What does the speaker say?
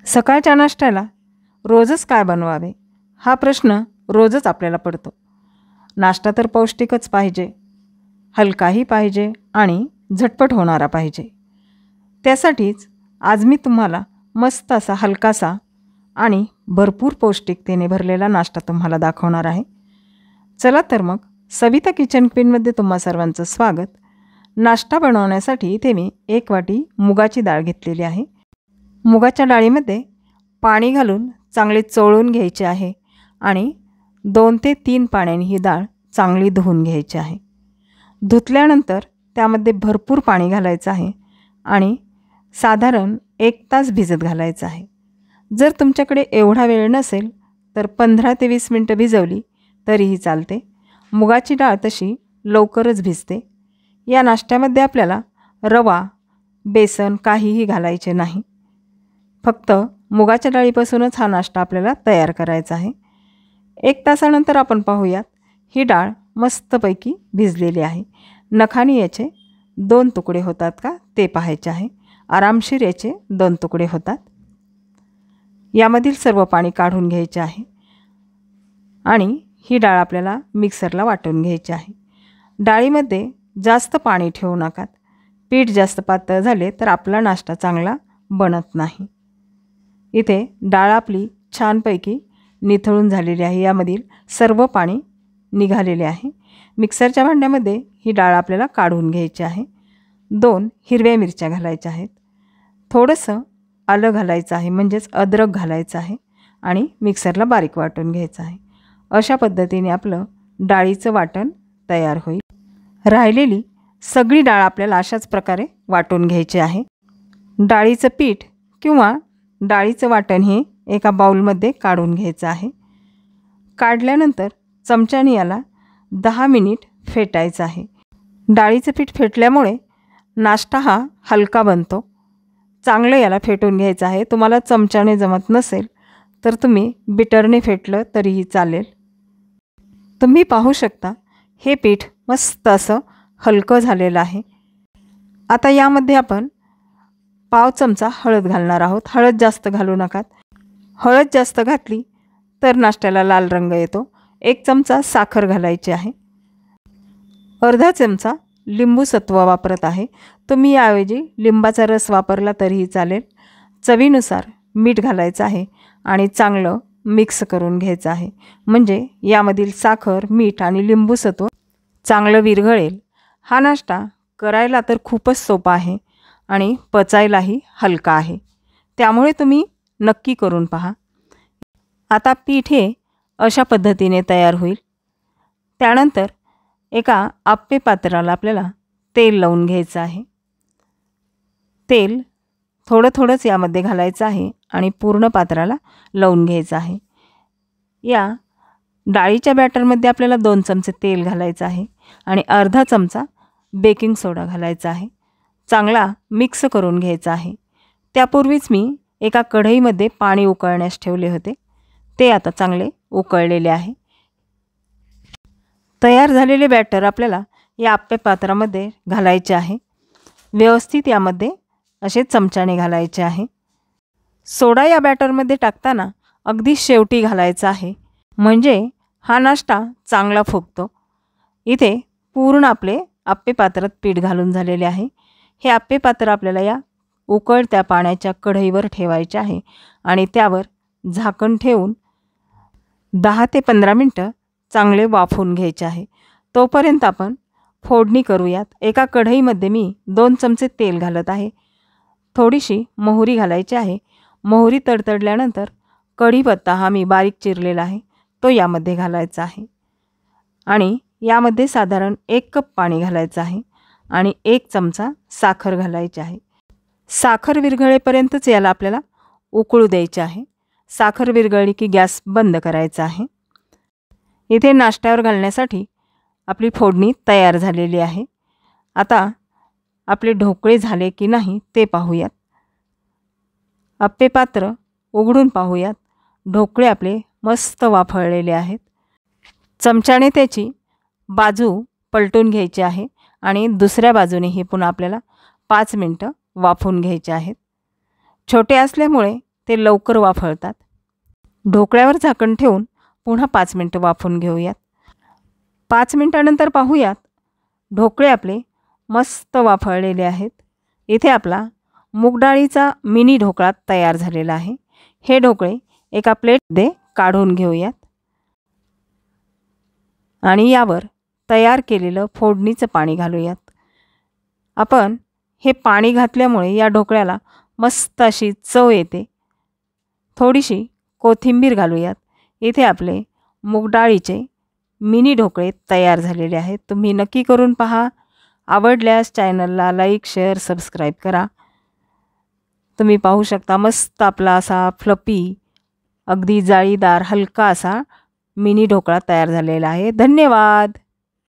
सकाळच्या नाश्त्याला रोजच काय बनवावे हा प्रश्न रोजच आपल्याला पडतो. नाश्ता तर पौष्टिकच पाहिजे, हलकाही पाहिजे आणि झटपट होणारा पाहिजे. त्यासाठीच आज मी तुम्हाला मस्त असा हलकासा आणि भरपूर पौष्टिकतेने भरलेला नाश्ता तुम्हाला दाखवणार आहे. चला तर मग सविता किचन क्वीनमध्ये तुम्हा सर्वांचं स्वागत. नाश्ता बनवण्यासाठी इथे मी 1 वाटी मुगाची डाळ घेतलेली आहे. मुगाच्या डाळीमध्ये पाणी घालून चांगले चोळून घ्यायचे आहे आणि 2 ते 3 पाण्याने ही डाळ चांगली धुवून घ्यायची आहे. धुतल्यानंतर त्यामध्ये भरपूर पाणी घालायचं आहे आणि साधारण 1 तास भिजत घालायचं आहे. जर तुमच्याकडे एवढा वेळ नसेल तर 15 ते 20 मिनटं भिजवली तरीही चालते. मुगाची डाळ तशी लवकरच भिजते. या नाश्त्यामध्ये आपल्याला रवा, बेसन काहीही घालायचे नाही. फक्त मुगाच्या डाळीपासूनच हा नाश्ता आपल्याला तयार करायचा आहे. 1 तासानंतर आपण पाहूयात ही डाळ मस्तपैकी भिजलेली आहे. नखाने याचे 2 तुकडे होतात का ते पाहायचे आहे. आरामशीर याचे 2 तुकडे होतात. यामधील सर्व पाणी काढून घ्यायचे आहे आणि ही डाळ आपल्याला मिक्सरला वाटून घ्यायची आहे. डाळीमध्ये जास्त पाणी ठेवू नका. पीठ जास्त पातळ झाले तर आपला नाश्ता चांगला बनत नाही. इथे डाळ आपली छानपैकी निथळून झालेली आहे. यामधील सर्व पाणी निघालेले आहे. मिक्सरच्या भांड्यामध्ये ही डाळ आपल्याला काढून घ्यायची आहे. 2 हिरव्या मिरच्या घालायच्या आहेत. थोडंसं आलं घालायचं आहे, म्हणजेच अद्रक घालायचं आहे आणि मिक्सरला बारीक वाटून घ्यायचं आहे. अशा पद्धतीने आपलं डाळीचं वाटण तयार होईल. राहिलेली सगळी डाळ आपल्याला अशाच प्रकारे वाटून घ्यायची आहे. डाळीचं पीठ किंवा डाळीचं वाटण हे एका बाउलमध्ये काढून घ्यायचं आहे. काढल्यानंतर चमच्याने याला 10 मिनिट फेटायचं आहे. डाळीचं पीठ फेटल्यामुळे नाश्ता हा हलका बनतो. चांगलं याला फेटून घ्यायचं आहे. तुम्हाला चमच्याने जमत नसेल तर तुम्ही बिटरने फेटलं तरीही चालेल. तुम्ही पाहू शकता हे पीठ मस्त असं हलकं झालेलं आहे. आता यामध्ये आपण पाव चमचा हळद घालणार आहोत. हळद जास्त घालू नका. हळद जास्त घातली तर नाश्त्याला लाल रंग येतो. 1 चमचा साखर घालायची आहे. अर्धा चमचा लिंबू सत्व वापरत आहे. तुम्ही याऐवजी लिंबाचा रस वापरला तरीही चालेल. चवीनुसार मीठ घालायचं आहे आणि चांगलं मिक्स करून घ्यायचं आहे. म्हणजे यामधील साखर, मीठ आणि लिंबू सत्व चांगलं विरघळेल. हा नाश्ता करायला तर खूपच सोपा आहे आणि पचायलाही हलका आहे. त्यामुळे तुम्ही नक्की करून पहा. आता पीठ हे अशा पद्धतीने तयार होईल. त्यानंतर एका आप्पे पात्राला आपल्याला तेल लावून घ्यायचं आहे. तेल थोडंच यामध्ये घालायचं आहे आणि पूर्ण पात्राला लावून घ्यायचं आहे. या डाळीच्या बॅटरमध्ये आपल्याला 2 चमचे तेल घालायचं आहे आणि अर्धा चमचा बेकिंग सोडा घालायचा आहे. चांगला मिक्स करून घ्यायचा आहे. त्यापूर्वीच मी एका कढईमध्ये पाणी उकळण्यास ठेवले होते. ते आता चांगले उकळलेले आहे. तयार झालेले बॅटर आपल्याला या आप्पे पात्रामध्ये घालायचे आहे. व्यवस्थित यामध्ये असे चमच्याने घालायचे आहे. सोडा या बॅटरमध्ये टाकताना अगदी शेवटी घालायचा आहे, म्हणजे हा नाश्ता चांगला फुगतो. इथे पूर्ण आपले आप्पे पात्रात पीठ घालून झालेले आहे. हे आप्पे पात्र आपल्याला या उकळत्या पाण्याच्या कढईवर ठेवायचे आहे आणि त्यावर झाकण ठेवून 10 ते 15 मिनटं चांगले वाफवून घ्यायचे आहे. तोपर्यंत आपण फोडणी करूयात. एका कढईमध्ये मी 2 चमचे तेल घालत आहे. थोडीशी मोहरी घालायची आहे. मोहरी तडतडल्यानंतर कढीपत्ता हा मी बारीक चिरलेला आहे तो यामध्ये घालायचा आहे आणि यामध्ये साधारण 1 कप पाणी घालायचं आहे आणि 1 चमचा साखर घालायची आहे. साखर विरघळेपर्यंतच याला आपल्याला उकळू द्यायचे आहे. साखर विरघळली की गॅस बंद करायचा आहे. इथे नाश्त्यावर घालण्यासाठी आपली फोडणी तयार झालेली आहे. आता आपले ढोकळे झाले की नाही ते पाहूयात. आप्पे पात्र उघडून पाहूयात. ढोकळे आपले मस्त वाफळलेले आहेत. चमच्याने त्याची बाजू पलटून घ्यायची आहे आणि दुसऱ्या बाजूनेही पुन्हा आपल्याला 5 मिनटं वाफवून घ्यायचे आहेत. छोटे असल्यामुळे ते लवकर वाफळतात. ढोकळ्यावर झाकण ठेवून पुन्हा 5 मिनटं वाफवून घेऊयात. 5 मिनटानंतर पाहूयात ढोकळे आपले मस्त वाफळलेले आहेत. इथे आपला मूग डाळीचा मिनी ढोकळा तयार झालेला आहे. हे ढोकळे एका प्लेटमध्ये काढून घेऊयात आणि यावर तयार केलेलं फोडणीचं पाणी घालूयात. आपण हे पाणी घातल्यामुळे या ढोकळ्याला मस्त अशी चव येते. थोडीशी कोथिंबीर घालूयात. इथे आपले मूग डाळीचे मिनी ढोकळे तयार झालेले आहेत. तुम्ही नक्की करून पहा. आवडल्यास चॅनलला लाईक, शेअर, सबस्क्राईब करा. तुम्ही पाहू शकता मस्त आपला असा फ्लपी, अगदी जाळीदार, हलका असा मिनी ढोकळा तयार झालेला आहे. धन्यवाद.